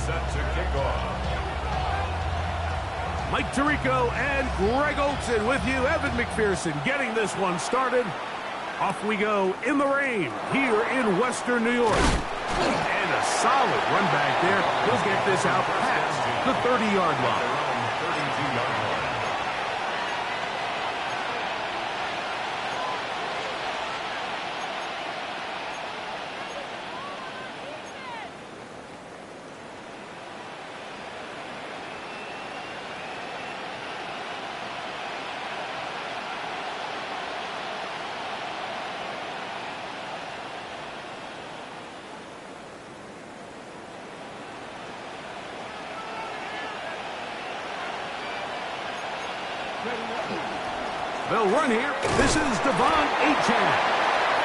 set to kick off. Mike Tirico and Greg Olson with you. Evan McPherson getting this one started. Off we go in the rain here in Western New York. And a solid run back there. He'll get this out past the 30-yard line. They'll run here. This is Devon Achane.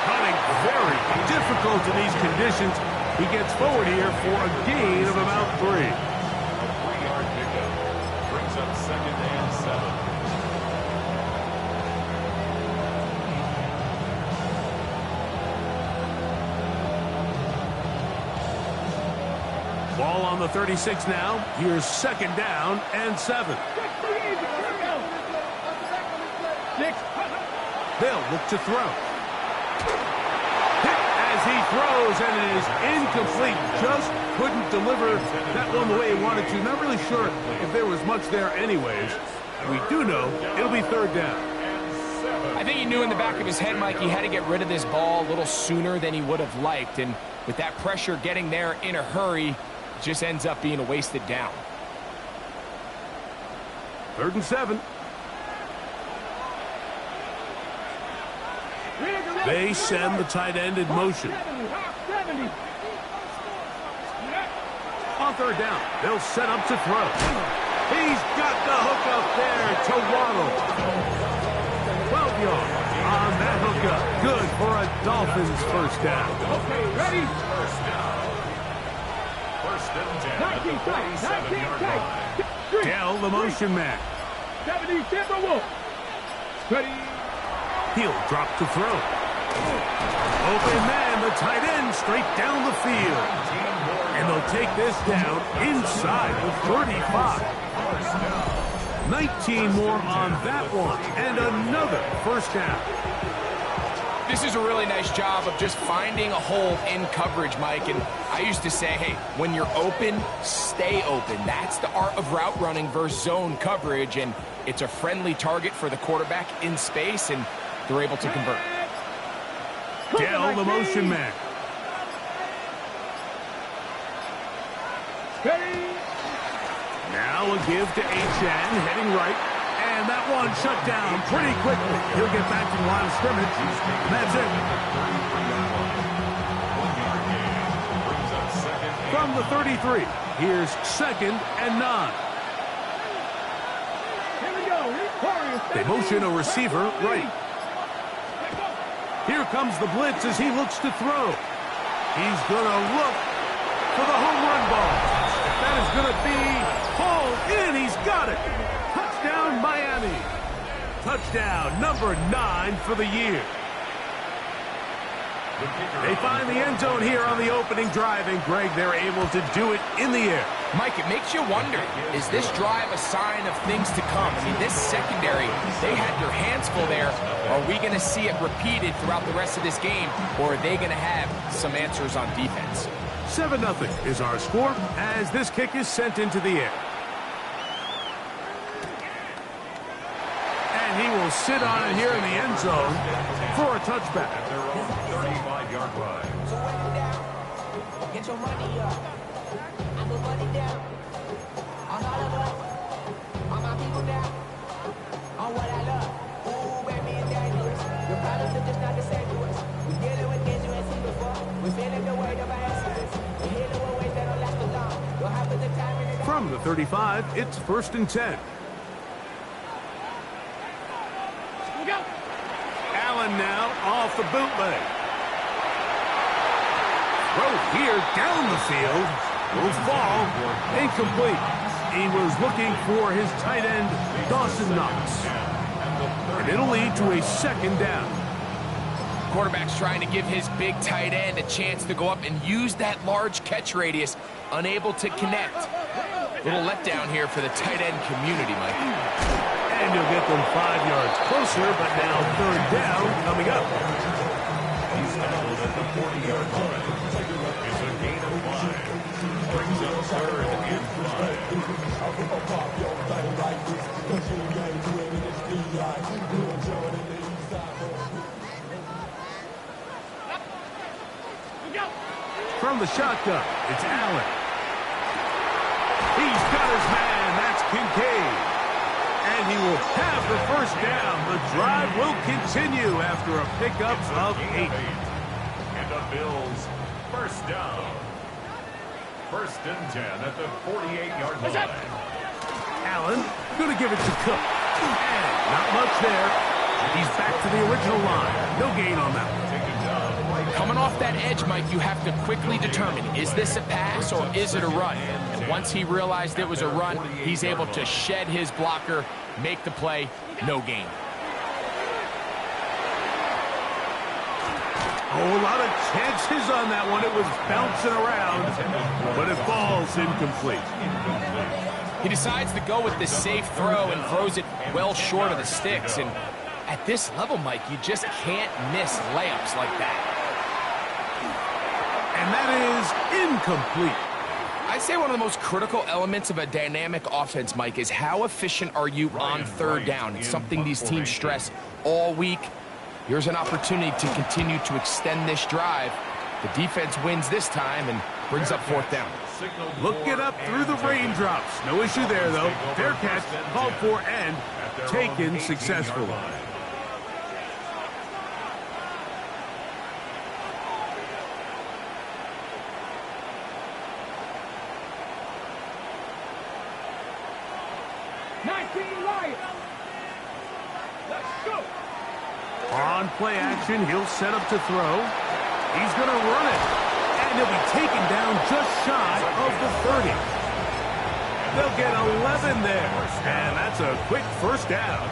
Hunting very difficult in these conditions. He gets forward here for a gain of about 3. A 3-yard pickup brings up 2nd and 7. Ball on the 36 now. Here's 2nd down and 7. They'll look to throw. Hit as he throws, and it is incomplete. Just couldn't deliver that one the way he wanted to. Not really sure if there was much there anyways. We do know it'll be 3rd down. I think he knew in the back of his head, Mike, he had to get rid of this ball a little sooner than he would have liked. And with that pressure getting there in a hurry, it just ends up being a wasted down. 3rd and 7. They send the tight end in motion. On 3rd down, they'll set up to throw. He's got the hook up there to Waddle. 12 yards on that hookup. Good for a Dolphins 1st down. Okay, ready? 1st down. 1st and 10 at the 47-yard line. Dell, the motion man. 70, ready? He'll drop to throw. Open man, the tight end, straight down the field. And they'll take this down inside the 35. 19 more on that one, and another 1st down. This is a really nice job of just finding a hole in coverage, Mike. And I used to say, hey, when you're open, stay open. That's the art of route running versus zone coverage, and it's a friendly target for the quarterback in space, and they're able to convert. Dell, the motion man. Now a give to Achane, heading right. And that one shut down pretty quickly. He'll get back to the line of scrimmage. And that's it. From the 33, here's 2nd and 9. They motion a receiver right. Here comes the blitz as he looks to throw. He's going to look for the home run ball. That is going to be hauled in. He's got it. Touchdown, Miami. Touchdown number 9 for the year. They find the end zone here on the opening drive, and Greg, they're able to do it in the air. Mike, it makes you wonder, is this drive a sign of things to come? I mean, this secondary, they had their hands full there. Are we going to see it repeated throughout the rest of this game, or are they going to have some answers on defense? 7-0 is our score as this kick is sent into the air. And he will sit on it here in the end zone for a touchback. 35-yard line. So run it down. Get your money up. I put money down. On all of us. On my people down. On what I love. Ooh, baby, it's dangerous. The problems are just not the same to us. We're dealing with things you ain't seen before. We're feeling the weight of our accidents. We're healing with ways that don't last for long. You'll have the time in it. From the 35, it's 1st and 10. Allen now off the bootleg. Throw here down the field. Will fall. Incomplete. He was looking for his tight end, Dawson Knox. And it'll lead to a 2nd down. Quarterback's trying to give his big tight end a chance to go up and use that large catch radius, unable to connect. Little letdown here for the tight end community, Mike. And you'll get them 5 yards closer, but now 3rd down coming up. He's tackled at the 40-yard line. It's a gain of 5. Brings up 3rd and 5. From the shotgun, it's Allen. He's got his man. That's Kincaid. And he will have the 1st down. The drive will continue after a pickup of 8. And the Bills, 1st down. 1st and 10 at the 48-yard line. Allen going to give it to Cook. And not much there. He's back to the original line. No gain on that one. Coming off that edge, Mike, you have to quickly determine, is this a pass or is it a run? And once he realized it was a run, he's able to shed his blocker, make the play, no gain. Oh, a lot of chances on that one. It was bouncing around, but it falls incomplete. He decides to go with the safe throw and throws it well short of the sticks. And at this level, Mike, you just can't miss layups like that. And that is incomplete. I'd say one of the most critical elements of a dynamic offense, Mike, is how efficient are you on 3rd down. It's something these teams stress all week. Here's an opportunity to continue to extend this drive. The defense wins this time and brings up 4th down. Look it up through the raindrops. No issue there, though. Fair catch, called for, and taken successfully. On play action, he'll set up to throw. He's going to run it. And he'll be taken down just shy of the 30. They'll get 11 there. And that's a quick 1st down.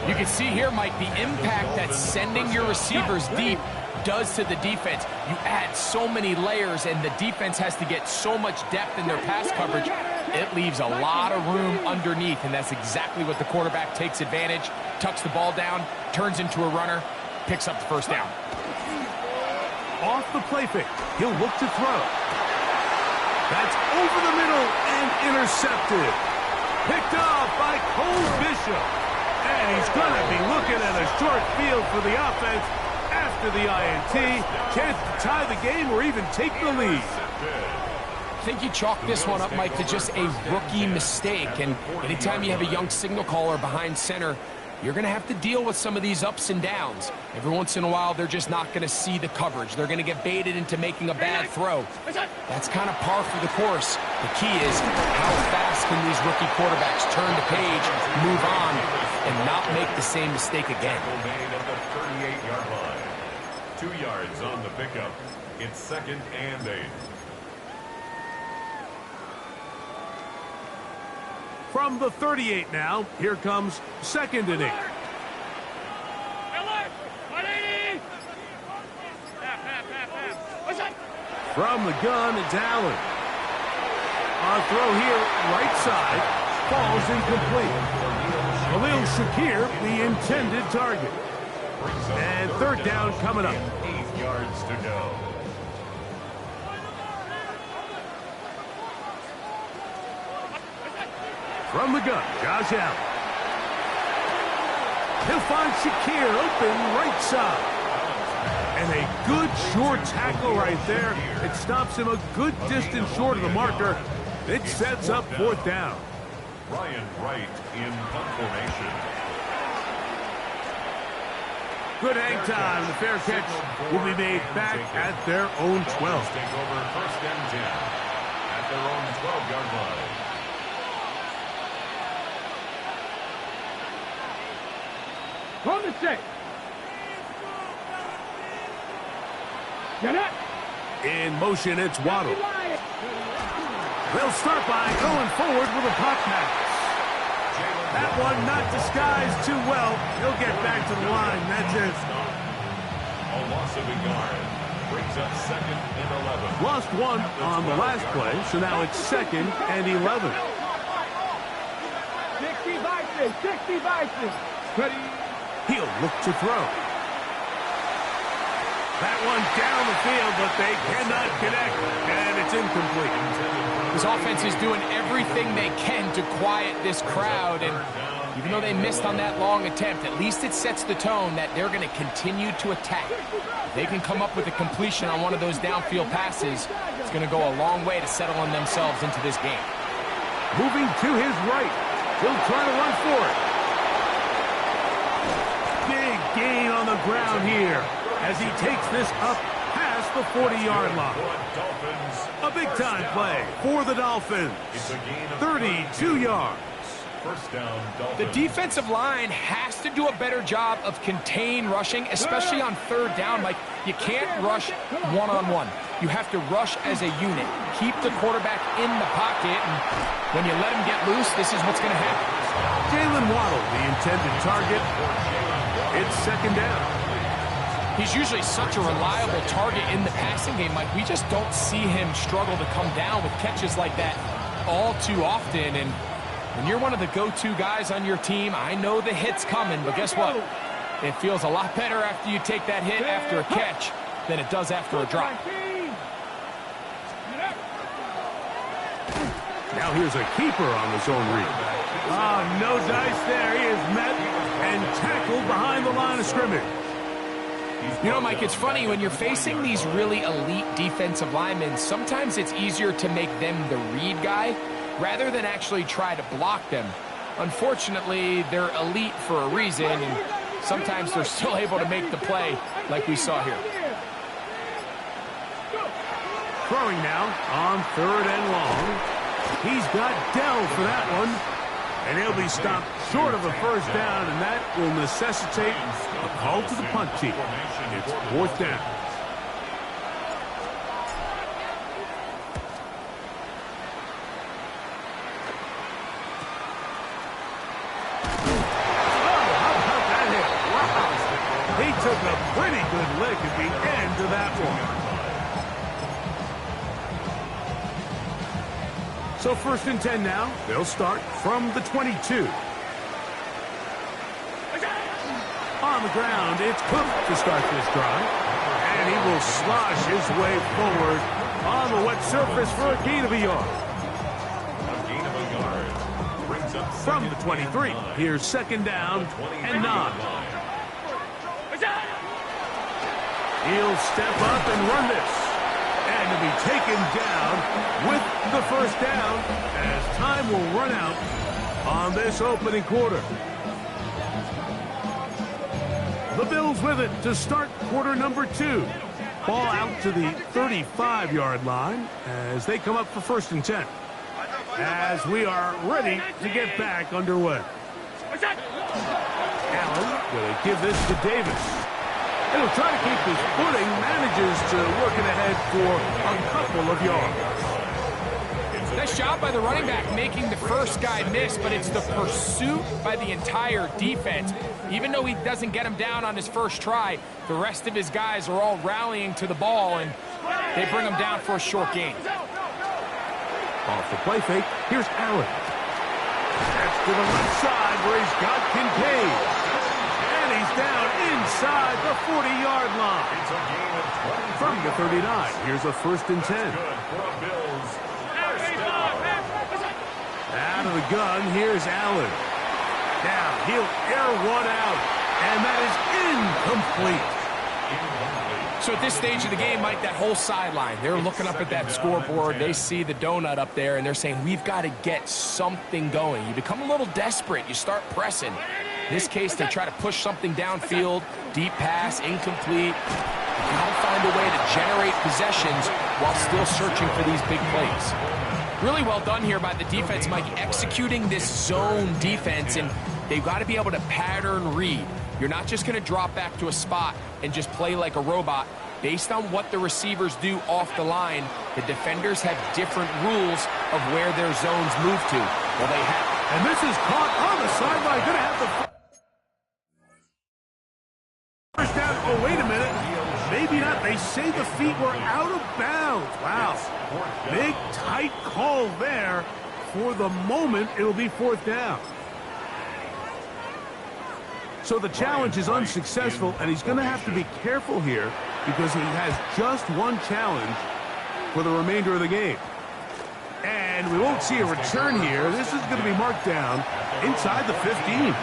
You can see here, Mike, the impact that sending your receivers deep does to the defense. You add so many layers, and the defense has to get so much depth in their pass coverage. It leaves a lot of room underneath, and that's exactly what the quarterback takes advantage, tucks the ball down, turns into a runner, picks up the 1st down. Off the play fake, he'll look to throw. That's over the middle and intercepted. Picked off by Cole Bishop. And he's going to be looking at a short field for the offense after the INT. Chance to tie the game or even take the lead. I think you chalk this one up, Mike, to just a rookie mistake. And anytime you have a young signal caller behind center, you're going to have to deal with some of these ups and downs. Every once in a while, they're just not going to see the coverage. They're going to get baited into making a bad throw. That's kind of par for the course. The key is how fast can these rookie quarterbacks turn the page, move on, and not make the same mistake again. Made at the 38-yard line. 2 yards on the pickup. It's 2nd and 8. From the 38 now, here comes 2nd and 8. From the gun, it's Allen. On throw here, right side, falls incomplete. Khalil Shakir, the intended target. And 3rd down coming up. 8 yards to go. From the gun, Josh Allen. He'll find Shakir open right side. And a good short tackle right there. It stops him a good distance short of the marker. It sets up 4th down. Ryan Wright in punt formation. Good hang time. The fair catch will be made back at their own 12. Take over 1st and 10 at their own 12-yard line. On the set. Get up. In motion, it's Waddle. They'll start by going forward with a pop pass. That one not disguised too well. He'll get back to the line. That's it. A loss of a yard. Brings up 2nd and 11. Lost one on the last play, so now it's 2nd and 11. 60 Vikings, 60 Vikings. Ready? He'll look to throw. That one down the field, but they cannot connect, and it's incomplete. This offense is doing everything they can to quiet this crowd, and even though they missed on that long attempt, at least it sets the tone that they're going to continue to attack. If they can come up with a completion on one of those downfield passes, it's going to go a long way to settling themselves into this game. Moving to his right. He'll try to run for it. Big gain on the ground here as he takes this up past the 40-yard line. A big-time play for the Dolphins. 32 yards. First down, Dolphins. The defensive line has to do a better job of contain rushing, especially on 3rd down. Like, you can't rush one-on-one. You have to rush as a unit. Keep the quarterback in the pocket, and when you let him get loose, this is what's going to happen. Jalen Waddle, the intended target. It's 2nd down. He's usually such a reliable target in the passing game. Like, we just don't see him struggle to come down with catches like that all too often. And when you're one of the go-to guys on your team, I know the hit's coming, but guess what? It feels a lot better after you take that hit after a catch than it does after a drop. Now here's a keeper on the zone read. Oh, no dice there. He is met and tackled behind the line of scrimmage. You know, Mike, it's funny, when you're facing these really elite defensive linemen, sometimes it's easier to make them the read guy rather than actually try to block them. Unfortunately, they're elite for a reason, and sometimes they're still able to make the play like we saw here. Throwing now on 3rd and long. He's got Dell for that one. And he'll be stopped short of a first down, and that will necessitate a call to the punt team. It's 4th down. Oh, how about that hit? Wow. He took a pretty good lick at the end of that one. So 1st and 10 now. They'll start from the 22. On the ground, it's Cook to start this drive. And he will slosh his way forward on the wet surface for a gain of a yard. A gain of a yard. Brings up From the 23, here's 2nd down and 9. He'll step up and run this. And to be taken down with the first down as time will run out on this opening quarter. The Bills with it to start quarter number 2. Ball out to the 35-yard line as they come up for 1st and 10. As we are ready to get back underway. Allen going to give this to Davis. And he'll try to keep his footing, manages to work it ahead for a couple of yards. Nice job by the running back making the first guy miss, but it's the pursuit by the entire defense. Even though he doesn't get him down on his first try, the rest of his guys are all rallying to the ball, and they bring him down for a short gain. Off the play fake, here's Allen. That's to the left side where he's got Kincaid. And he's down inside the 40-yard line. It's a gain of 20. From the 39, here's a 1st and 10. Good for a Bills. First down. Out of the gun, here's Allen. Now, he'll air one out, and that is incomplete. So at this stage of the game, Mike, that whole sideline, they're looking up at that scoreboard. They see the donut up there, and they're saying, we've got to get something going. You become a little desperate. You start pressing. In this case, they try to push something downfield. Deep pass, incomplete. You got to find a way to generate possessions while still searching for these big plays. Really well done here by the defense, Mike, executing this zone defense, and they've got to be able to pattern read. You're not just going to drop back to a spot and just play like a robot. Based on what the receivers do off the line, the defenders have different rules of where their zones move to. Well, they have. And this is caught on the sideline. Going to have the first down. Oh, wait a minute. Maybe not. They say the feet were out of bounds. Wow. Big, tight call there. For the moment, it'll be fourth down. So the challenge is unsuccessful, and he's going to have to be careful here because he has just one challenge for the remainder of the game. And we won't see a return here. This is going to be marked down inside the 15.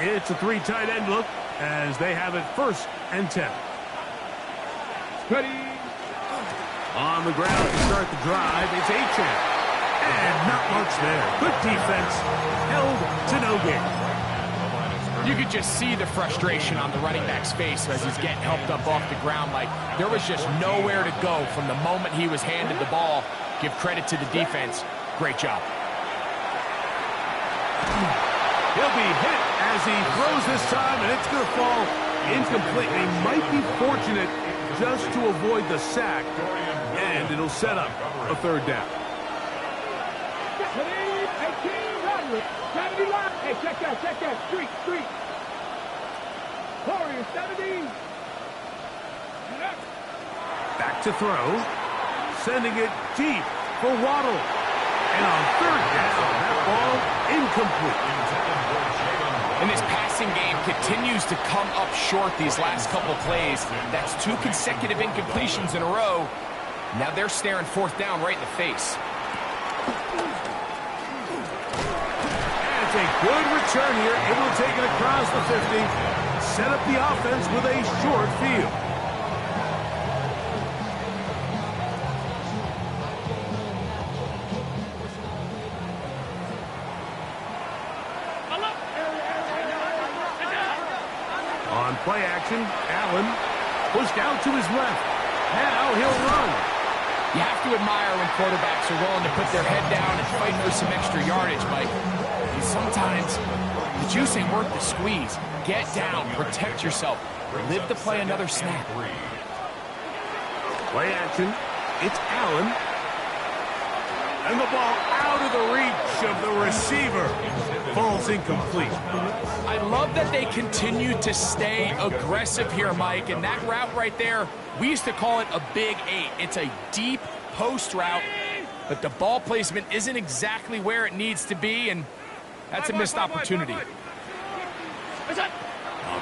It's a three tight end look as they have it 1st and 10. Ready. On the ground to start the drive, it's Achane. And not much there. Good defense. Held to no gain. You could just see the frustration on the running back's face as he's getting helped up off the ground. Like, there was just nowhere to go from the moment he was handed the ball. Give credit to the defense. Great job. He'll be hit as he throws this time, and it's going to fall incomplete. He might be fortunate just to avoid the sack, and it'll set up a 3rd down. Hey, check that. Street. Warrior 70. Back to throw. Sending it deep for Waddle. And on 3rd down, that ball incomplete. And this passing game continues to come up short these last couple plays. That's 2 consecutive incompletions in a row. Now they're staring 4th down right in the face. It's a good return here, able to take it across the 50. Set up the offense with a short field. On play action, Allen pushed out to his left. Now he'll run. You have to admire when quarterbacks are willing to put their head down and fight for some extra yardage, Mike. And sometimes the juice ain't worth the squeeze. Get down, protect yourself, live to play another snap. Play action, it's Allen. And the ball out of the reach of the receiver. Falls incomplete. I love that they continue to stay aggressive here, Mike. And that route right there, we used to call it a Big 8. It's a deep post route, but the ball placement isn't exactly where it needs to be, and that's a missed opportunity. On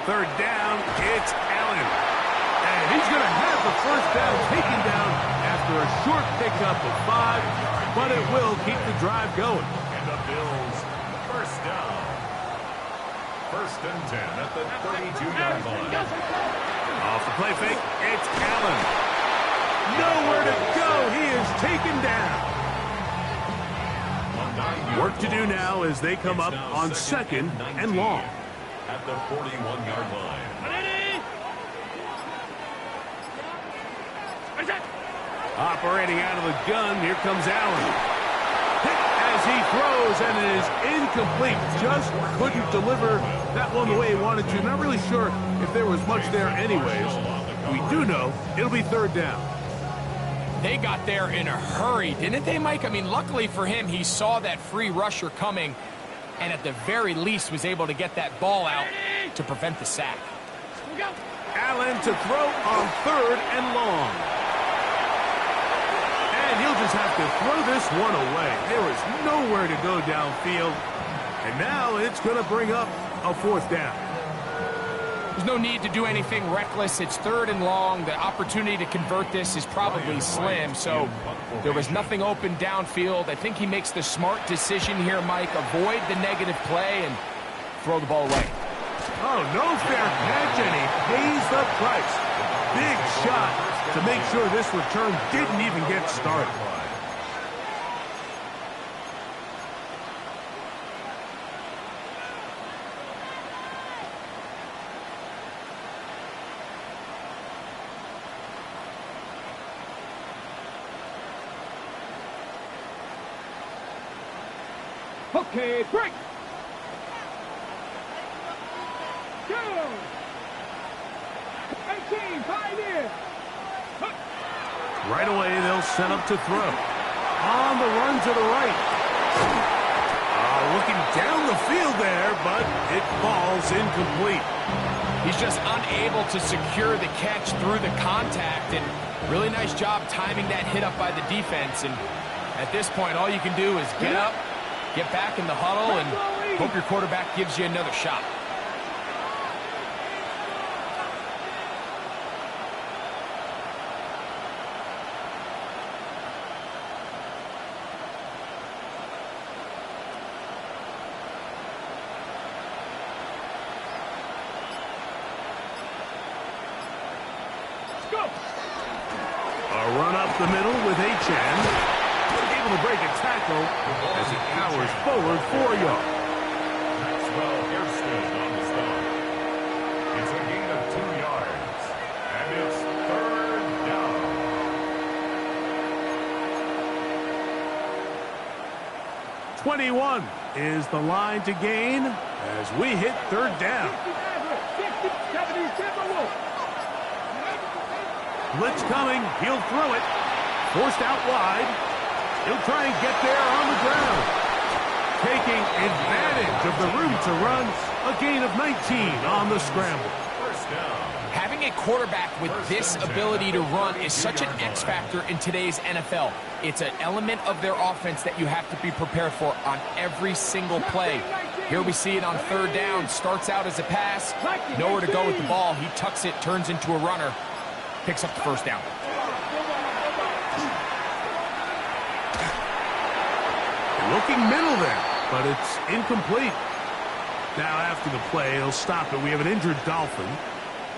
3rd down, it's Allen. And he's going to have the 1st down taken down after a short pickup of 5, but it will keep the drive going. And the Bills, 1st down. 1st and 10 at the 32-yard line. Off the play fake, it's Allen. Nowhere to go. He is taken down. Work to do now as they come up on 2nd and long. At the 41-yard line. Operating out of the gun, here comes Allen. Hit as he throws, and it is incomplete. Just couldn't deliver that one the way he wanted to. Not really sure if there was much there anyways. We do know it'll be 3rd down. They got there in a hurry, didn't they, Mike? I mean, luckily for him, he saw that free rusher coming, and at the very least was able to get that ball out to prevent the sack. Allen to throw on 3rd and long. And he'll just have to throw this one away. There is nowhere to go downfield. And now it's going to bring up a 4th down. There's no need to do anything reckless. It's 3rd and long. The opportunity to convert this is probably slim. So there was nothing open downfield. I think he makes the smart decision here, Mike. Avoid the negative play and throw the ball away. Oh, no fair catch, and he pays the price. Big shot to make sure this return didn't even get started. Okay, break. Go. 18, 5 in. Right away, they'll set up to throw. on the run to the right. Looking down the field there, but it falls incomplete. He's just unable to secure the catch through the contact, and really nice job timing that hit up by the defense. And at this point, all you can do is get up, get back in the huddle, and hope your quarterback gives you another shot. A run up the middle with Achane. Able to break a tackle as he powers forward 4 yards. Maxwell Hairston on the stop. It's a gain of 2 yards. And it's 3rd down. "21" is the line to gain as we hit 3rd down. 60, 70, Blitz coming. He'll throw it. Forced out wide. He'll try and get there on the ground. Taking advantage of the room to run. A gain of 19 on the scramble. First down. Having a quarterback with this ability to run is such an X factor in today's NFL. It's an element of their offense that you have to be prepared for on every single play. Here we see it on 3rd down. Starts out as a pass. Nowhere to go with the ball. He tucks it, turns into a runner. Picks up the 1st down. Looking middle there, but it's incomplete. Now after the play, he'll stop it. We have an injured Dolphin.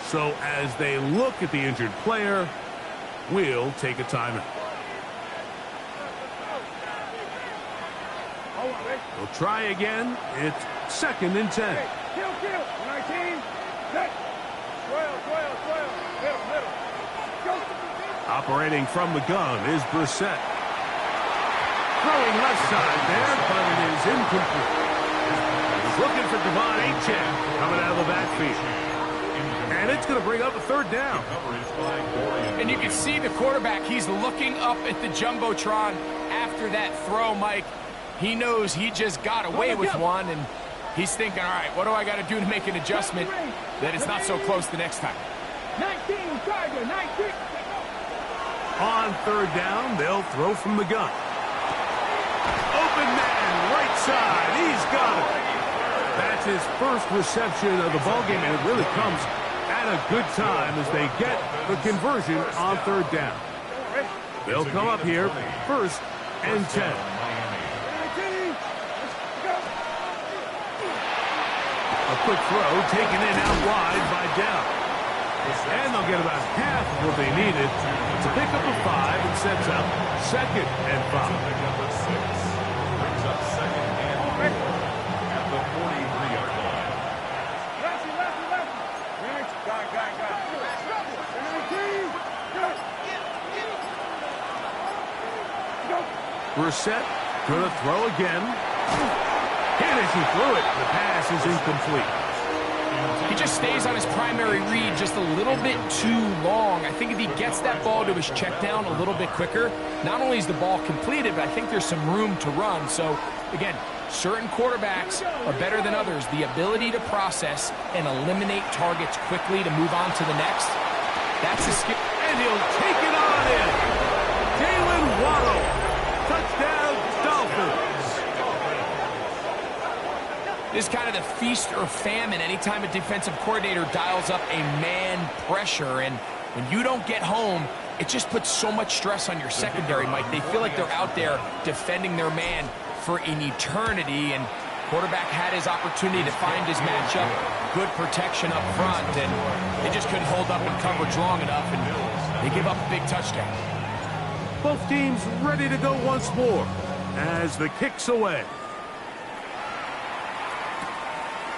So as they look at the injured player, we'll take a timeout. We'll try again. It's 2nd and 10. Kill, 19, set, 12, middle. Go. Operating from the gun is Brissett. Throwing left side there, but it is incomplete. He's looking for Devon Achane coming out of the backfield. And it's going to bring up a 3rd down. And you can see the quarterback, he's looking up at the Jumbotron after that throw, Mike. He knows he just got away with one, and he's thinking, all right, what do I got to do to make an adjustment that it's not so close the next time? 19, Tiger, 19. On 3rd down, they'll throw from the gun. Open man, right side. He's got it. That's his first reception of the ballgame, and it really comes at a good time as they get the conversion on 3rd down. They'll come up here, 1st and 10. A quick throw taken in out wide by Dow. And they'll get about half of what they needed to pick up a 5 and sets up 2nd and 5. Brings up 2nd and 4 at the 43-yard line. Lefty. Got. 19, go. Brissett gonna throw again. Hit as he threw it. The pass is incomplete. He just stays on his primary read just a little bit too long. I think if he gets that ball to his check down a little bit quicker, not only is the ball completed, but I think there's some room to run. So, again, certain quarterbacks are better than others. The ability to process and eliminate targets quickly to move on to the next, that's a skill. And he'll take it on in. Jalen Waddle. Touchdown, Dolphins. This is kind of the feast or famine anytime a defensive coordinator dials up a man pressure. And when you don't get home, it just puts so much stress on your secondary, Mike. They feel like they're out there defending their man for an eternity. And quarterback had his opportunity to find his matchup, good protection up front, and they just couldn't hold up in coverage long enough, and they give up a big touchdown. Both teams ready to go once more as the kick's away.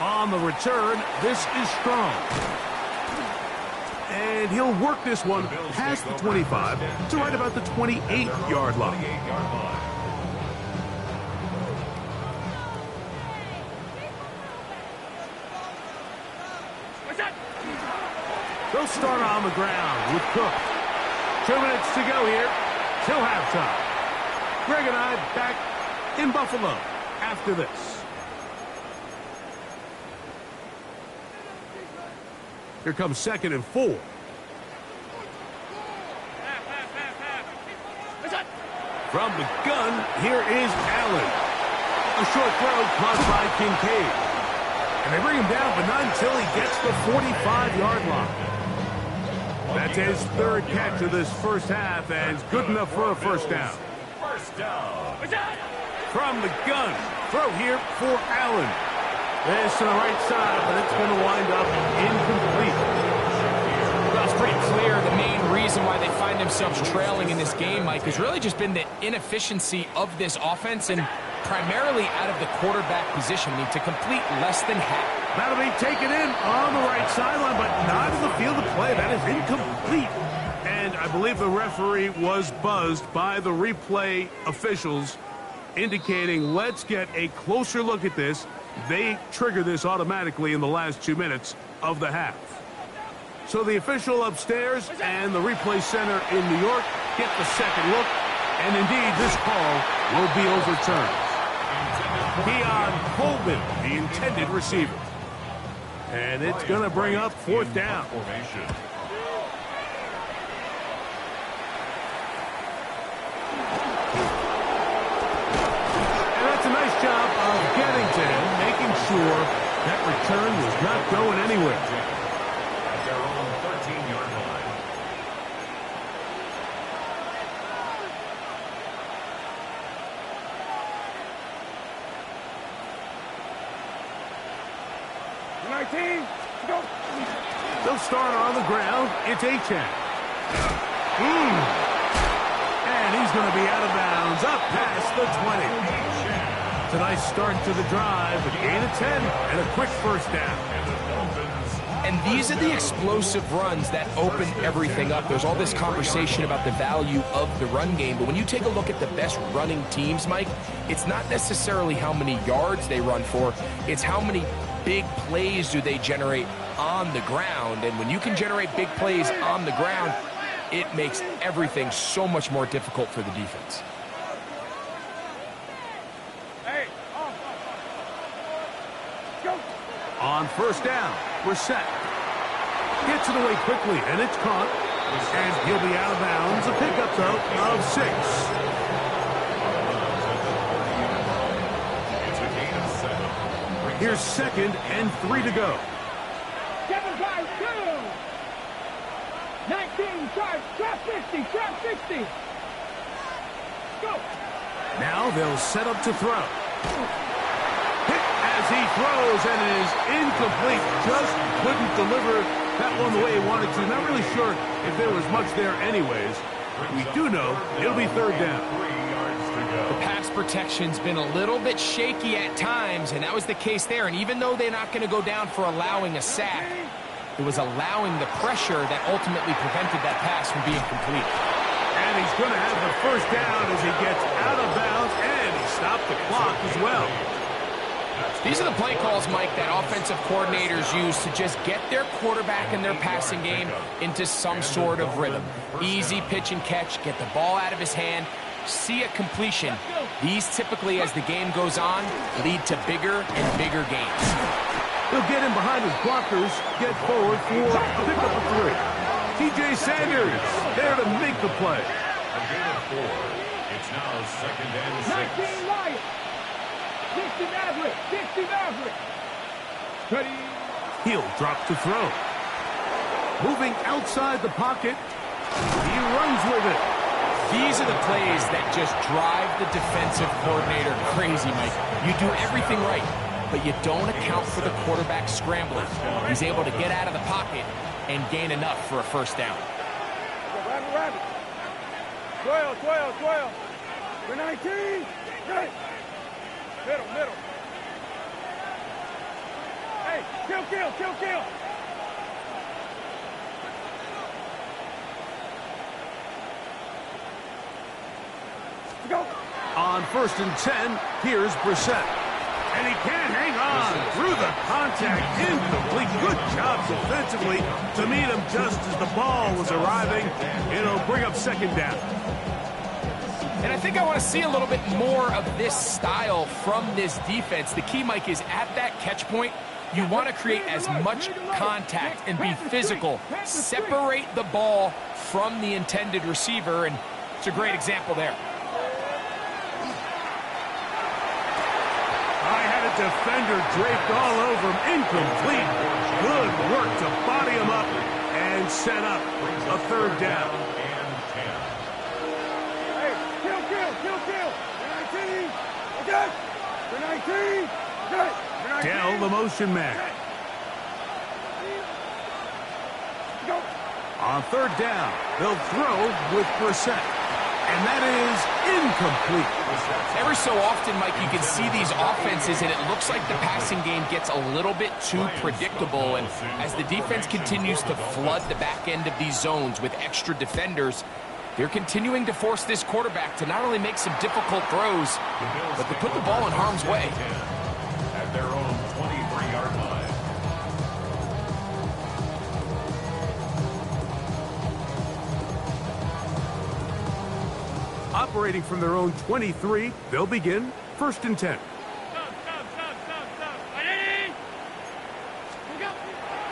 On the return, this is Strong. And he'll work this one past the 25 to right about the 28-yard line. They'll start on the ground with Cook. 2 minutes to go here till halftime. Greg and I back in Buffalo after this. Here comes 2nd and 4. From the gun, here is Allen. A short throw caught by Kincaid. And they bring him down, but not until he gets the 45-yard line. That's his 3rd catch of this first half, and it's good enough for a first down. First down. From the gun, throw here for Allen. This to the right side, but it's going to wind up incomplete. Well, it's pretty clear the main reason why they find themselves trailing in this game, Mike, has really just been the inefficiency of this offense and primarily out of the quarterback position. I mean, to complete less than half. That'll be taken in on the right sideline, but not in the field of play. That is incomplete. And I believe the referee was buzzed by the replay officials, indicating let's get a closer look at this. They trigger this automatically in the last 2 minutes of the half. So the official upstairs and the replay center in New York get the second look, and indeed this call will be overturned. Keon Coleman, the intended receiver. And it's going to bring up 4th down. And that's a nice job of getting to him, making sure that return was not going anywhere. At their own 13-yard line. Go. They'll start on the ground. It's Achane. And he's going to be out of bounds, up past the 20. It's a nice start to the drive, a gain of 10, and a quick first down. And these are the explosive runs that open everything up. There's all this conversation about the value of the run game, but when you take a look at the best running teams, Mike, it's not necessarily how many yards they run for, it's how many big plays do they generate on the ground. And when you can generate big plays on the ground, it makes everything so much more difficult for the defense. Hey, go. On first down, we're set. Gets it away quickly, and it's caught. And he'll be out of bounds. A pickup, though, of 6. It's a gain of 7. Here's 2nd and 3 to go. 7 guys, 2. 19, charge, trap 50, trap 60. Go. Now they'll set up to throw. Hit as he throws, and it is incomplete. Just couldn't deliver that one the way he wanted to. Not really sure if there was much there anyways. We do know it'll be 3rd down. 3 yards to go. The pass protection's been a little bit shaky at times, and that was the case there. And even though they're not going to go down for allowing a sack, it was allowing the pressure that ultimately prevented that pass from being complete. And he's going to have the first down as he gets out of bounds, and he stopped the clock as well. These are the play calls, Mike, that offensive coordinators use to just get their quarterback and their passing game into some sort of rhythm. Easy pitch and catch, get the ball out of his hand, see a completion. These typically, as the game goes on, lead to bigger and bigger gains. He'll get in behind his blockers, get forward for a pickup of 3. T.J. Sanders there to make the play. A gain of 4. It's now 2nd and 6. 19 Lions. 60 Maverick, 60 Maverick. Ready. He'll drop to throw. Moving outside the pocket, he runs with it. These are the plays that just drive the defensive coordinator crazy, Mike. You do everything right, but you don't account for the quarterback scrambling. He's able to get out of the pocket and gain enough for a first down. Rabbit, rabbit. 12, 12, 12. For 19. Good. Middle, middle. Hey, kill, kill, kill, kill. Go. On 1st and 10, here's Brissett. And he can't hang on through the contact. Incomplete. Good job defensively to meet him just as the ball was arriving. It'll bring up 2nd down. And I think I want to see a little bit more of this style from this defense. The key, Mike, is at that catch point, you want to create as much contact and be physical. Separate the ball from the intended receiver, and it's a great example there. I had a defender draped all over him. Incomplete. Good work to body him up and set up a third down. Hey, kill. For 19. Okay. For 19. Okay. For 19. Dell, the motion man. Go. On third down, they'll throw with Brissett. And that is incomplete. Every so often, Mike, you can see these offenses, and it looks like the passing game gets a little bit too predictable. And as the defense continues to flood the back end of these zones with extra defenders, they're continuing to force this quarterback to not only make some difficult throws, but to put the ball in harm's way. At their own 23-yard line. Operating from their own 23, they'll begin 1st and 10.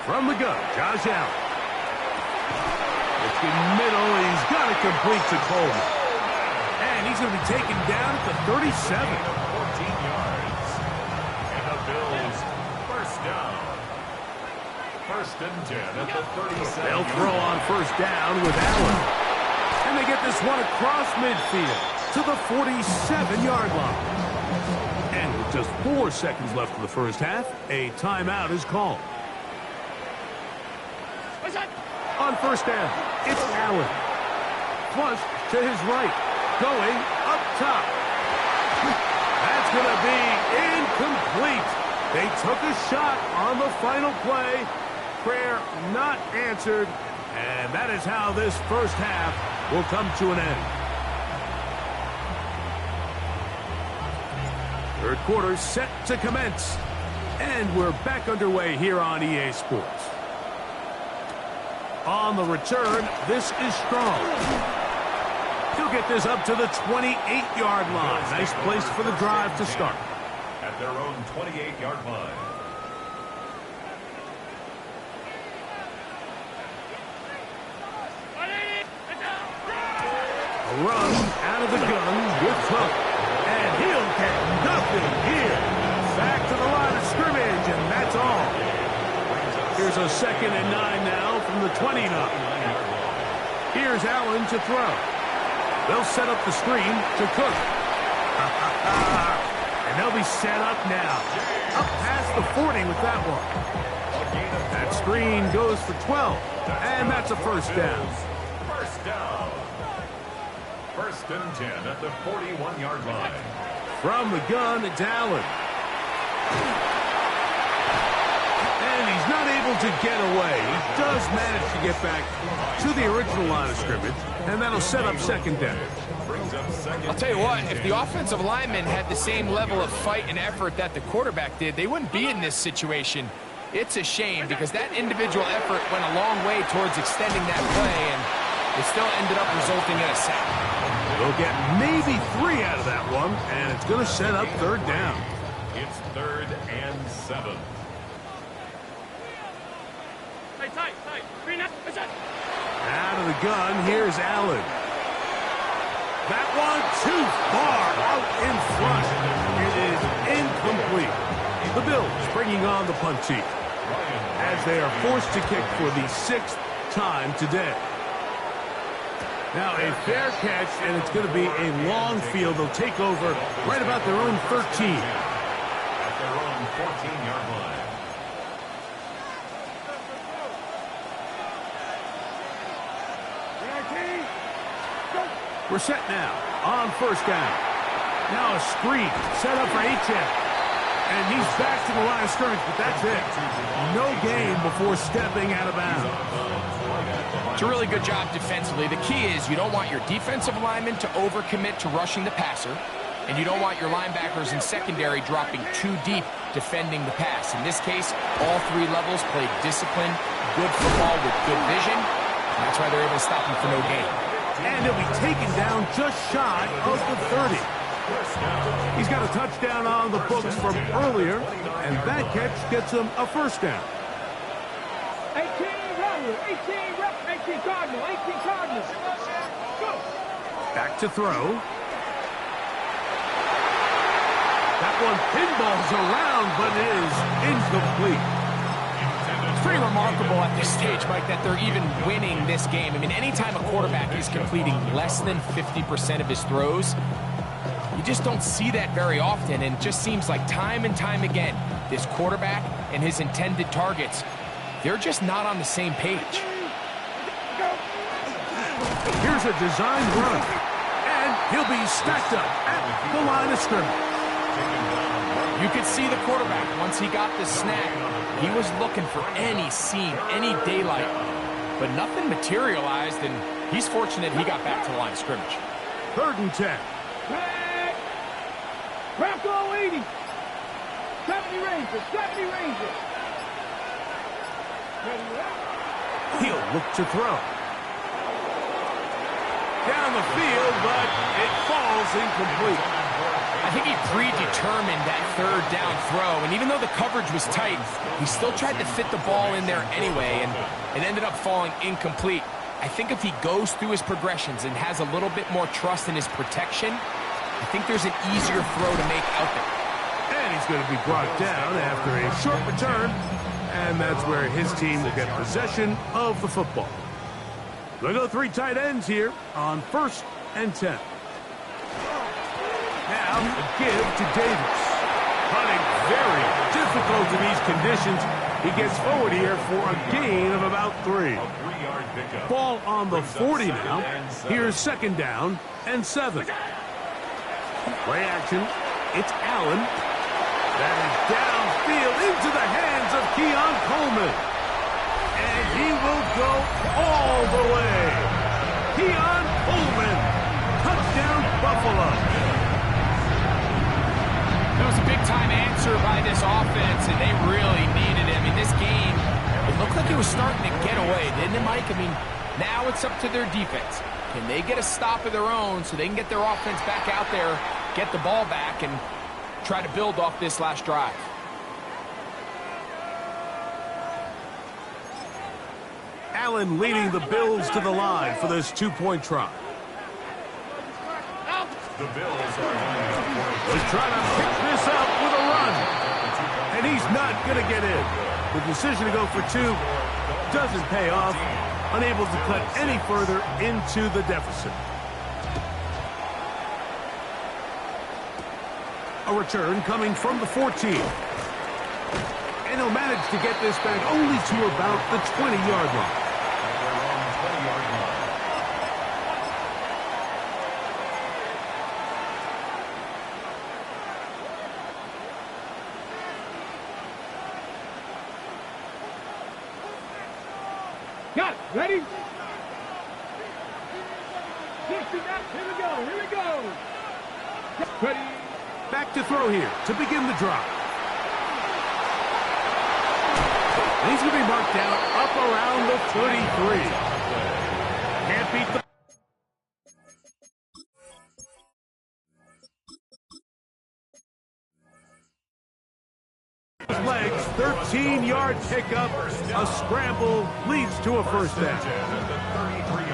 From the gun, Josh Allen. Looking middle, he's got it complete to Coleman. And he's going to be taken down at the 37. 14 yards. And the Bills first down. 1st and 10 at the 37. They'll throw on 1st down with Allen. And they get this one across midfield to the 47-yard line. And with just 4 seconds left in the first half, a timeout is called. On 1st down, it's Allen. Flush to his right, going up top. That's going to be incomplete. They took a shot on the final play. Prayer not answered. And that is how this first half will come to an end. Third quarter set to commence. And we're back underway here on EA Sports. On the return, this is Strong. He'll get this up to the 28-yard line. Nice place for the drive to start. At their own 28-yard line. A run out of the gun with Cook. And he'll get nothing here. Back to the line of scrimmage, and that's all. Here's a 2nd and 9 now from the 20 now. Here's Allen to throw. They'll set up the screen to Cook. And they'll be set up now. Up past the 40 with that one. That screen goes for 12. And that's a first down. First down. 1st and 10 at the 41-yard line. From the gun, it's Allen. And he's not able to get away. He does manage to get back to the original line of scrimmage, and that'll set up 2nd down. I'll tell you what, if the offensive linemen had the same level of fight and effort that the quarterback did, they wouldn't be in this situation. It's a shame because that individual effort went a long way towards extending that play, and it still ended up resulting in a sack. They'll get maybe 3 out of that one, and it's going to set up 3rd down. It's 3rd and 7. Out of the gun, here's Allen. That one too far out in front. It is incomplete. The Bills bringing on the punt team as they are forced to kick for the 6th time today. Now a fair catch, and it's going to be a long field. They'll take over right about their own 13. At their own 14-yard line. We're set now on 1st down. Now a screen set up for H.M. And he's back to the line of scrimmage, but that's it. No gain before stepping out of bounds. It's a really good job defensively. The key is you don't want your defensive linemen to overcommit to rushing the passer, and you don't want your linebackers in secondary dropping too deep defending the pass. In this case, all 3 levels played disciplined, good football with good vision, and that's why they're able to stop him for no gain. And he'll be taken down just shy of the 30. He's got a touchdown on the books from earlier, and that catch gets him a first down. 18 Rebel, 18 Cardinal, 18 Cardinal. Go. Back to throw. That one pinballs around, but it is incomplete. It's pretty remarkable at this stage, Mike, that they're even winning this game. I mean, anytime a quarterback is completing less than 50% of his throws, you just don't see that very often, and it just seems like time and time again, this quarterback and his intended targets, they're just not on the same page. Here's a designed run, and he'll be stacked up at the line of scrimmage. You could see the quarterback, once he got the snap, he was looking for any seam, any daylight, but nothing materialized, and he's fortunate he got back to the line of scrimmage. 3rd and 10. Bronco 80. 70 Rangers, 70 Rangers. He'll look to throw. Down the field, but it falls incomplete. I think he predetermined that 3rd down throw, and even though the coverage was tight, he still tried to fit the ball in there anyway, and it ended up falling incomplete. I think if he goes through his progressions and has a little bit more trust in his protection, I think there's an easier throw to make out there. And he's going to be brought down after a short return, and that's where his team will get possession of the football. We'll go 3 tight ends here on 1st and 10. Now, a give to Davis. Running very difficult in these conditions. He gets forward here for a gain of about 3. Ball on the 40 now. Here's 2nd down and 7. Play action. It's Allen. That is downfield into the hands of Keon Coleman. And he will go all the way. Keon Coleman. Touchdown, Buffalo. That was a big-time answer by this offense, and they really needed it. I mean, this game, it looked like it was starting to get away, didn't it, Mike? I mean, now it's up to their defense. Can they get a stop of their own so they can get their offense back out there, get the ball back, and try to build off this last drive? Allen leading the Bills to the line for this 2-point try. The Bills are Was trying to pick this up with a run. And he's not going to get in. The decision to go for 2 doesn't pay off. Unable to cut any further into the deficit. A return coming from the 14. And he'll manage to get this back only to about the 20-yard line. Got it. Ready? 60 reps. Here we go. Here we go. Ready? Back to throw here to begin the drive. And he's going to be marked down up around the 33. Can't beat the... legs, 13-yard pickup, a scramble leads to a first down.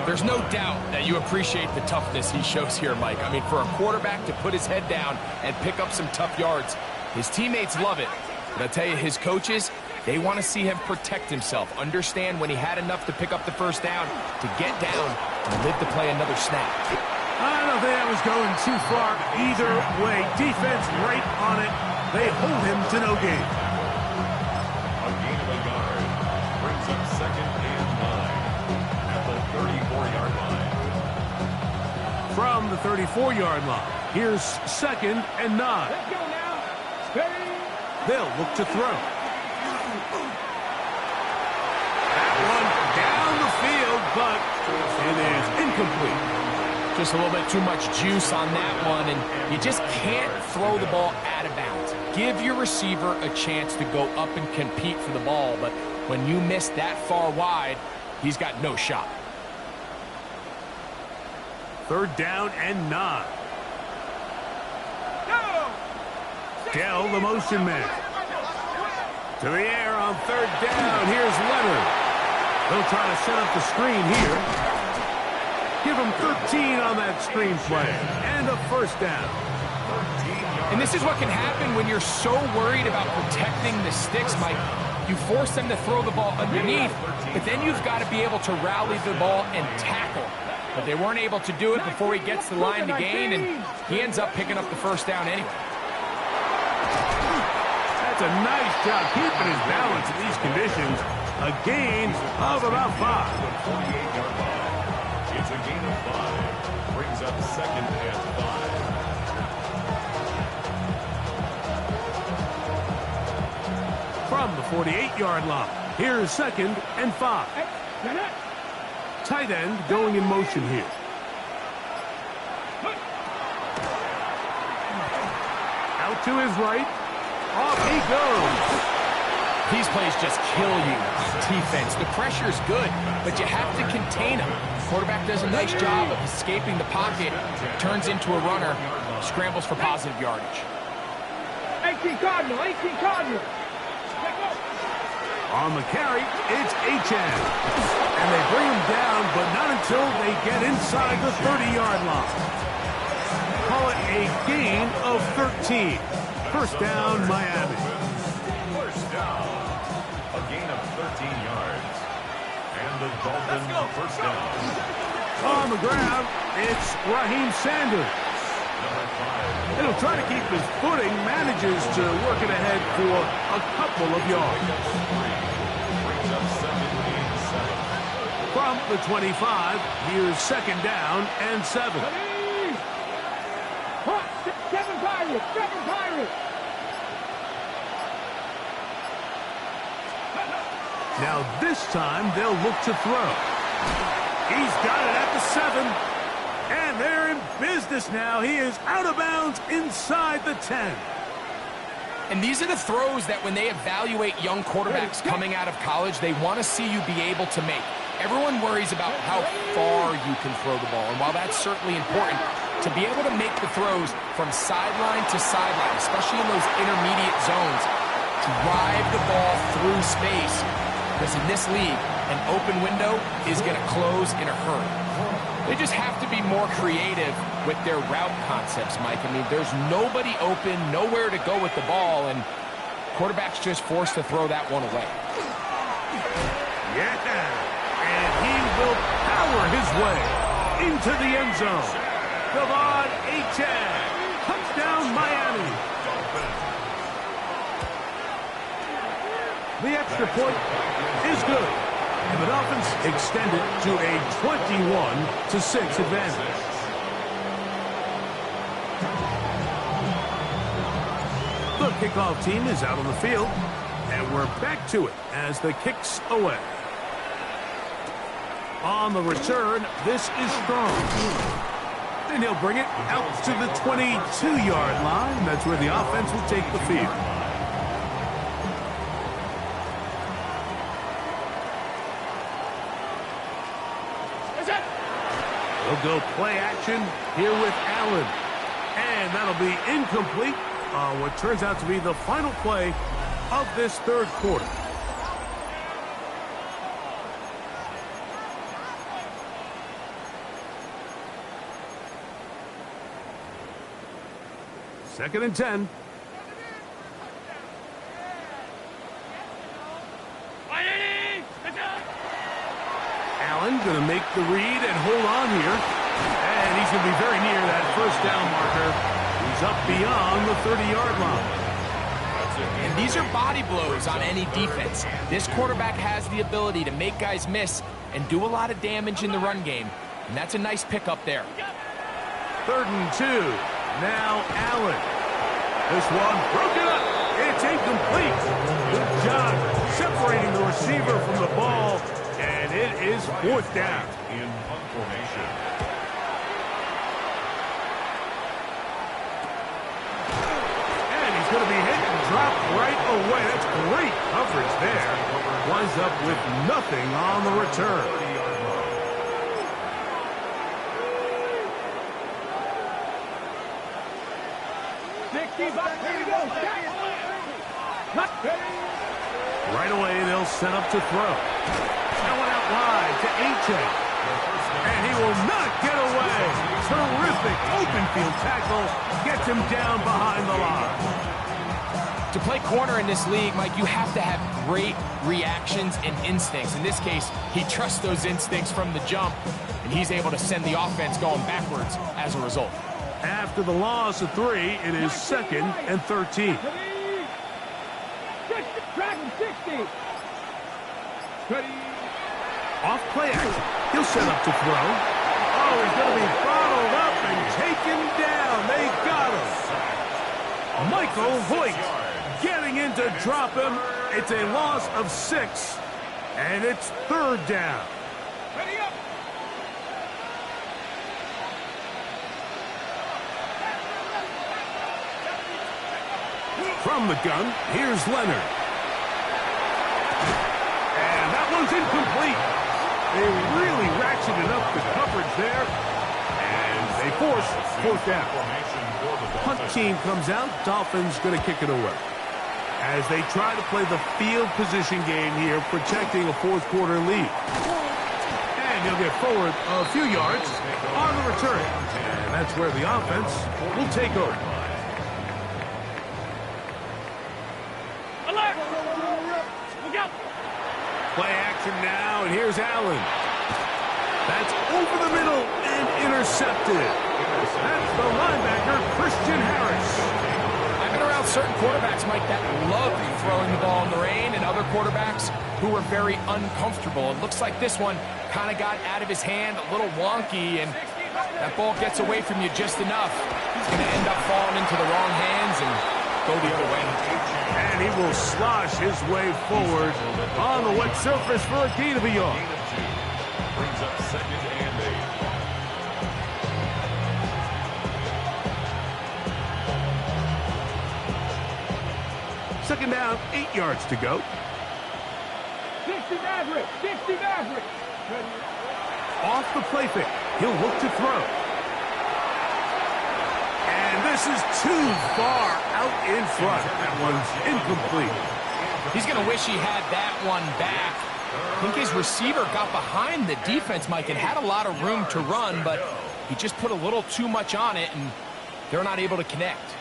There's no doubt that you appreciate the toughness he shows here, Mike. I mean, for a quarterback to put his head down and pick up some tough yards, his teammates love it. But I tell you, his coaches, they want to see him protect himself, understand when he had enough to pick up the first down, to get down and live to play another snap. I don't think that was going too far either way. Defense right on it. They hold him to no gain. a gain of a yard. Brings up 2nd and 9 at the 34-yard line. From the 34-yard line, here's 2nd and 9. Let's go now. Steady. They'll look to throw. That one down the field, but it is incomplete. Just a little bit too much juice on that one, and you just can't throw the ball out of bounds. Give your receiver a chance to go up and compete for the ball, but when you miss that far wide, he's got no shot. Third down and 9. Dell, the motion man. To the air on third down. Here's Leonard. They'll try to set up the screen here. Give him 13 on that screen play. And a first down. And this is what can happen when you're so worried about protecting the sticks, Mike. You force them to throw the ball underneath, but then you've got to be able to rally the ball and tackle. But they weren't able to do it before he gets the line to gain, and he ends up picking up the first down anyway. That's a nice job keeping his balance in these conditions. A gain of about 5. It's a gain of 5. Brings up second and 5. From the 48-yard line, here's second and 5. Tight end going in motion here. Out to his right. Off he goes. These plays just kill you on defense. The pressure's good, but you have to contain him. Quarterback does a nice job of escaping the pocket, turns into a runner, scrambles for positive yardage. 18 Cardinal, 18 Cardinal. On the carry, it's H.N. And they bring him down, but not until they get inside the 30-yard line. Call it a gain of 13. First down, Miami. First down. A gain of 13 yards. And the Dolphins first down. On the ground, it's Raheem Sanders. Number 5. He'll try to keep his footing, manages to work it ahead for a couple of yards. Brings up second and 7. From the 25, here's second down and 7. Seven Pirates, 7 Pirates. Now this time they'll look to throw. He's got it at the 7. And they're in business now. He is out of bounds inside the 10. And these are the throws that when they evaluate young quarterbacks coming out of college, they want to see you be able to make. Everyone worries about how far you can throw the ball. And while that's certainly important, to be able to make the throws from sideline to sideline, especially in those intermediate zones, drive the ball through space. Because in this league, an open window is going to close in a hurry. They just have to be more creative with their route concepts, Mike. I mean, there's nobody open, nowhere to go with the ball, and quarterback's just forced to throw that one away. Yeah, and he will power his way into the end zone. Devon Achane, touchdown Miami. The extra point is good. And the Dolphins extend it to a 21-6 advantage. The kickoff team is out on the field, and we're back to it as the kick's away. On the return, this is strong. And he'll bring it out to the 22-yard line. That's where the offense will take the field. They'll go play action here with Allen. And that'll be incomplete on what turns out to be the final play of this third quarter. Second and 10. Allen going to make the read and hold on here. And he's going to be very near that first down marker. He's up beyond the 30-yard line. And these are body blows on any defense. This quarterback has the ability to make guys miss and do a lot of damage in the run game. And that's a nice pickup there. Third and 2. Now Allen. This one broken up. It's incomplete. Good job separating the receiver from the ball. And it is fourth down. In punt formation. And he's going to be hit and dropped right away. That's great coverage there. Winds up with nothing on the return. 65. Here we go. Right away, they'll set up to throw. That one out wide to A-Chain. And he will not get away. Terrific open field tackle. Gets him down behind the line. To play corner in this league, Mike, you have to have great reactions and instincts. In this case, he trusts those instincts from the jump, and he's able to send the offense going backwards as a result. After the loss of 3, it is 2nd and 13. Track 60. Off play action. He'll set up to throw. Oh, he's going to be bottled up and taken down. They got him. Michael Hoyt getting in to drop him. It's a loss of 6, and it's 3rd down. Ready up. From the gun, here's Leonard. And that one's incomplete. They really ratcheted up the coverage there, and they force 4th down. Punt team comes out. Dolphins going to kick it away. As they try to play the field position game here, protecting a 4th quarter lead. And he'll get forward a few yards on the return. And that's where the offense will take over. Play action now, and here's Allen. That's over the middle and intercepted. That's the linebacker, Christian Harris. I've been around certain quarterbacks, Mike, that love throwing the ball in the rain, and other quarterbacks who are very uncomfortable. It looks like this one kind of got out of his hand, a little wonky, and that ball gets away from you just enough. He's going to end up falling into the wrong hands and go the other way. And he will slosh his way forward on the wet surface for a gain of a yard. Brings up 2nd and 8. 2nd down, 8 yards to go. 60 Maverick. 60 Maverick. Off the play fake. He'll look to throw. And this is too far out in front. That one's incomplete. He's going to wish he had that one back. I think his receiver got behind the defense, Mike, and had a lot of room to run, but he just put a little too much on it, and they're not able to connect.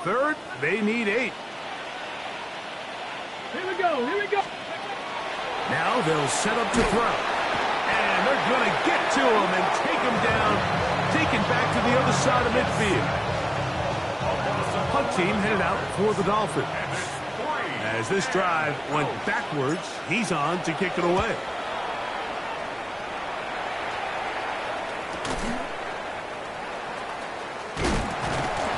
Third, they need 8. Here we go. Here we go. Now they'll set up to throw. And they're going to get to him and take him down, taken back to the other side of midfield. Punt team headed out for the Dolphins. As this drive went backwards, he's on to kick it away.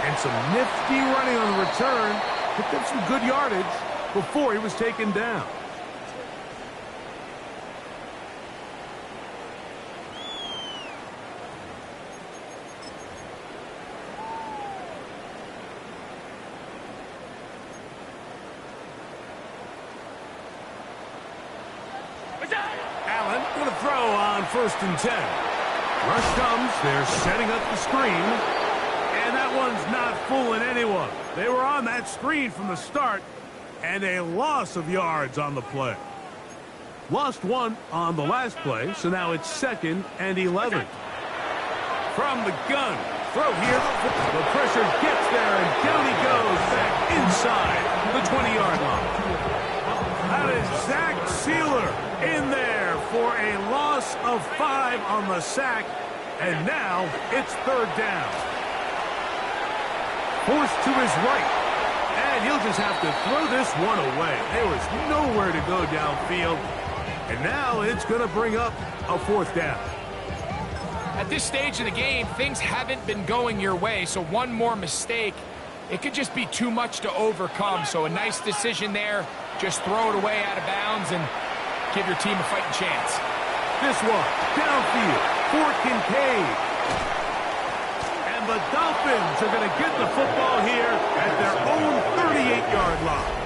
And some nifty running on the return. Picked up some good yardage before he was taken down. Allen going to throw on 1st and 10. Rush comes. They're setting up the screen. And that one's not fooling anyone. They were on that screen from the start. And a loss of yards on the play. Lost 1 on the last play, so now it's 2nd and 11. From the gun. Throw here. The pressure gets there, and down he goes back inside the 20-yard line. That is Zach Sealer in there for a loss of 5 on the sack. And now it's 3rd down. Forced to his right. And he'll just have to throw this one away. There was nowhere to go downfield. And now it's going to bring up a 4th down. At this stage of the game, things haven't been going your way, so one more mistake, it could just be too much to overcome. So a nice decision there. Just throw it away out of bounds and give your team a fighting chance. This one, downfield for Kincaid. And the Dolphins are going to get the football here at their own 38-yard line.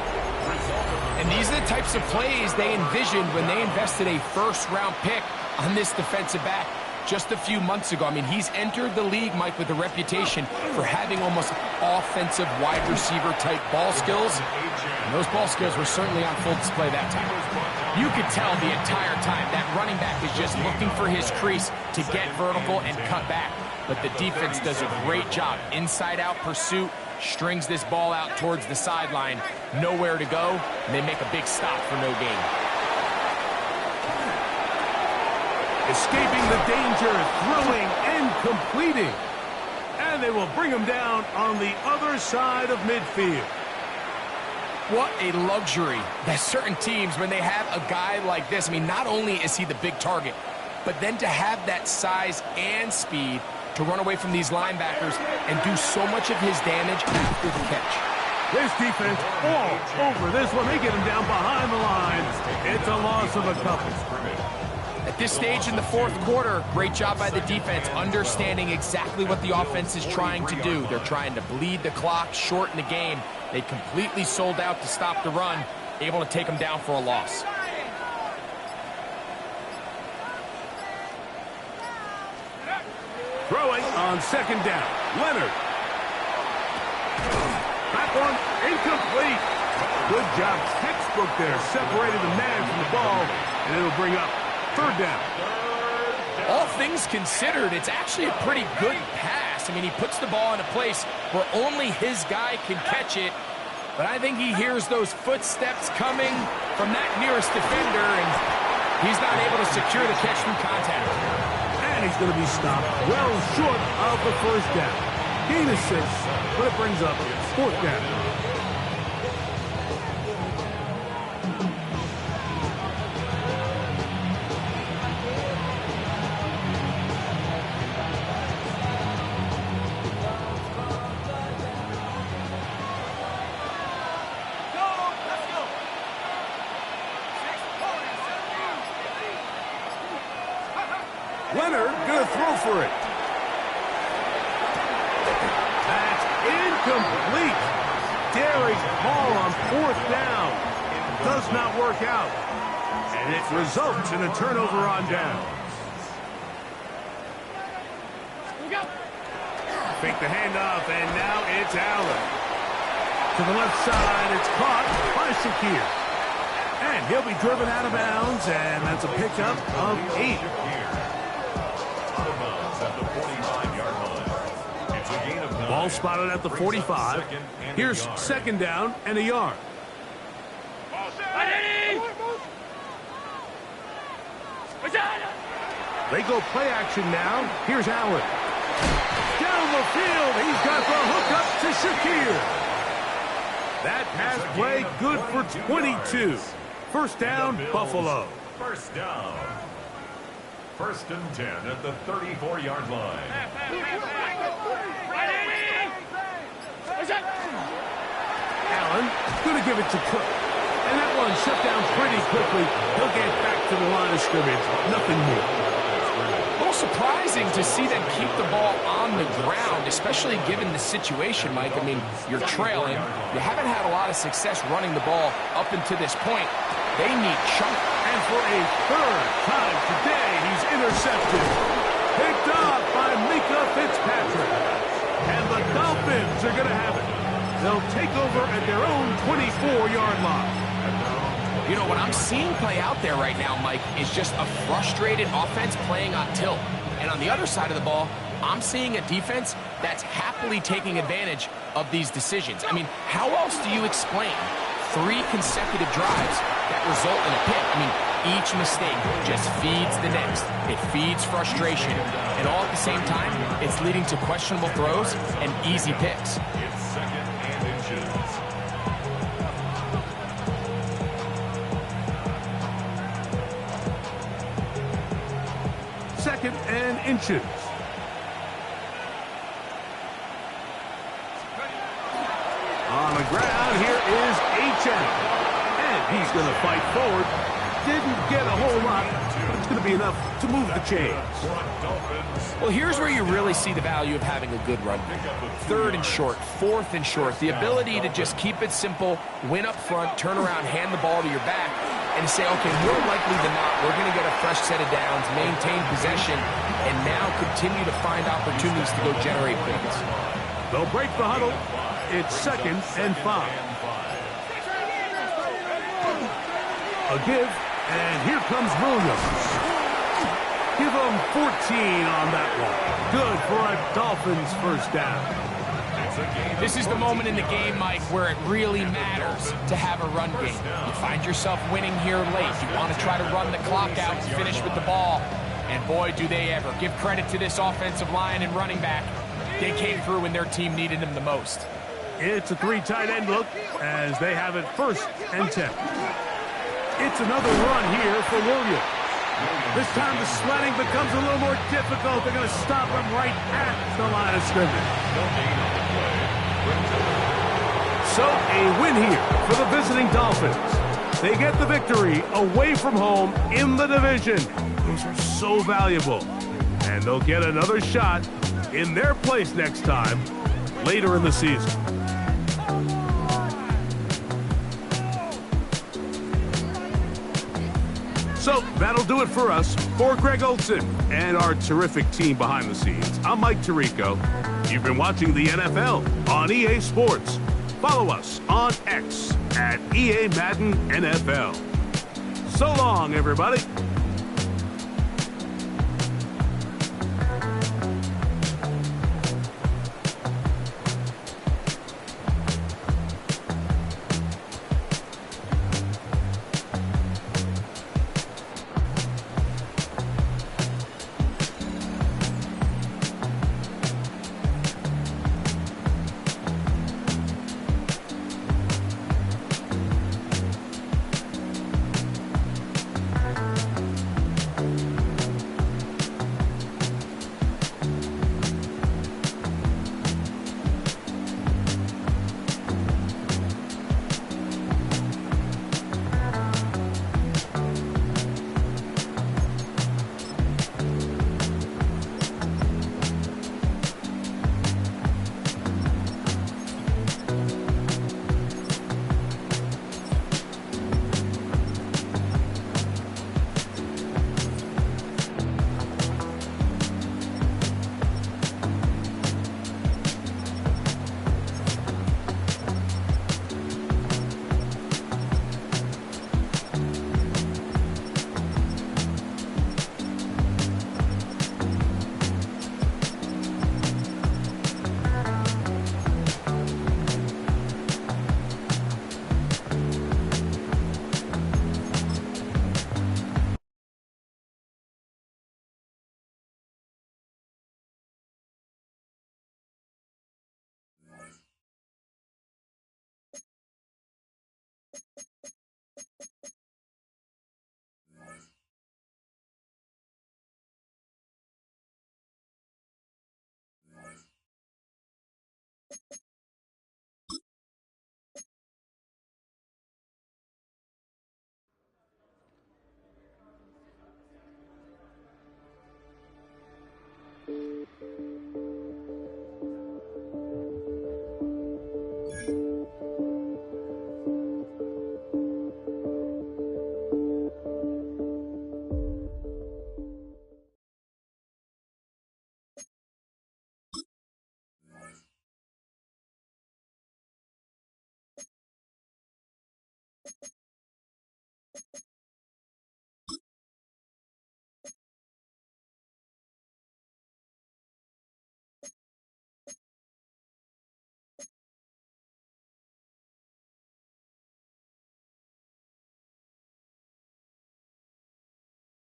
And And these are the types of plays they envisioned when they invested a first-round pick on this defensive back just a few months ago. I mean, he's entered the league, Mike, with a reputation for having almost offensive wide receiver type ball skills. And those ball skills were certainly on full display that time. You could tell the entire time that running back is just looking for his crease to get vertical and cut back. But the defense does a great job. Inside-out pursuit, strings this ball out towards the sideline. Nowhere to go, and they make a big stop for no gain. Escaping the danger, throwing and completing. And they will bring him down on the other side of midfield. What a luxury that certain teams, when they have a guy like this, I mean, not only is he the big target, but then to have that size and speed to run away from these linebackers and do so much of his damage after the catch. This defense all over this one. They get him down behind the line. It's a loss of a couple. At this stage in the fourth quarter, great job by the defense, understanding exactly what the offense is trying to do. They're trying to bleed the clock, shorten the game. They completely sold out to stop the run, able to take them down for a loss. Throwing on second down. Leonard. That one incomplete. Good job. Textbook there. Separated the man from the ball, and it'll bring up third down. All things considered, it's actually a pretty good pass. I mean, he puts the ball in a place where only his guy can catch it. But I think he hears those footsteps coming from that nearest defender, and he's not able to secure the catch through contact. And he's going to be stopped well short of the first down. Gain of 6, but it brings up fourth down. Leonard gonna throw for it. That's incomplete. Daring ball on fourth down. Does not work out. And it results in a turnover on down. Fake the handoff, and now it's Allen. To the left side, it's caught by Shakir. And he'll be driven out of bounds, and that's a pickup of 8. Ball spotted at the 45. Here's second down and a yard. They go play action now. Here's Allen. Down the field. He's got the hook up to Shakir. That pass play good for 22. First down, Buffalo. First down. First and 10 at the 34-yard line. Allen going to give it to Cook. And that one shut down pretty quickly. He'll get back to the line of scrimmage. Nothing more. A little surprising to see them keep the ball on the ground, especially given the situation, Mike. I mean, you're trailing. You haven't had a lot of success running the ball up until this point. They need chunk. And for a third time today, he's intercepted. Picked up by Mika Fitzpatrick. And the Dolphins are going to have it. They'll take over at their own 24-yard line. You know, what I'm seeing play out there right now, Mike, is just a frustrated offense playing on tilt. And on the other side of the ball, I'm seeing a defense that's happily taking advantage of these decisions. I mean, how else do you explain 3 consecutive drives that result in a pick? I mean, each mistake just feeds the next. It feeds frustration. And all at the same time, it's leading to questionable throws and easy picks. It's second and inches. Second and inches. On the ground, here is H.M. And he's going to fight forward. didn't get a whole lot, but it's going to be enough to move the chains. Well, here's where you really see the value of having a good run game. 3rd and short, 4th and short, the ability to just keep it simple, win up front, turn around, hand the ball to your back, and say, okay, more likely than not, we're going to get a fresh set of downs, maintain possession, and now continue to find opportunities to go generate points. They'll break the huddle. It's 2nd and 5. A give, and here comes Williams. Give them 14 on that one. Good for a Dolphins first down. This is the moment in the game, Mike, where it really matters to have a run game. You find yourself winning here late. You want to try to run the clock out and finish with the ball. And boy, do they ever. Give credit to this offensive line and running back. They came through when their team needed them the most. It's a 3 tight end look as they have it 1st and 10. It's another run here for Williams. This time the sledding becomes a little more difficult. They're going to stop him right at the line of scrimmage. So a win here for the visiting Dolphins. They get the victory away from home in the division. Those are so valuable. And they'll get another shot in their place next time later in the season. So that'll do it for us. For Greg Olson and our terrific team behind the scenes, I'm Mike Tirico. You've been watching the NFL on EA Sports. Follow us on X at EA Madden NFL. So long, everybody.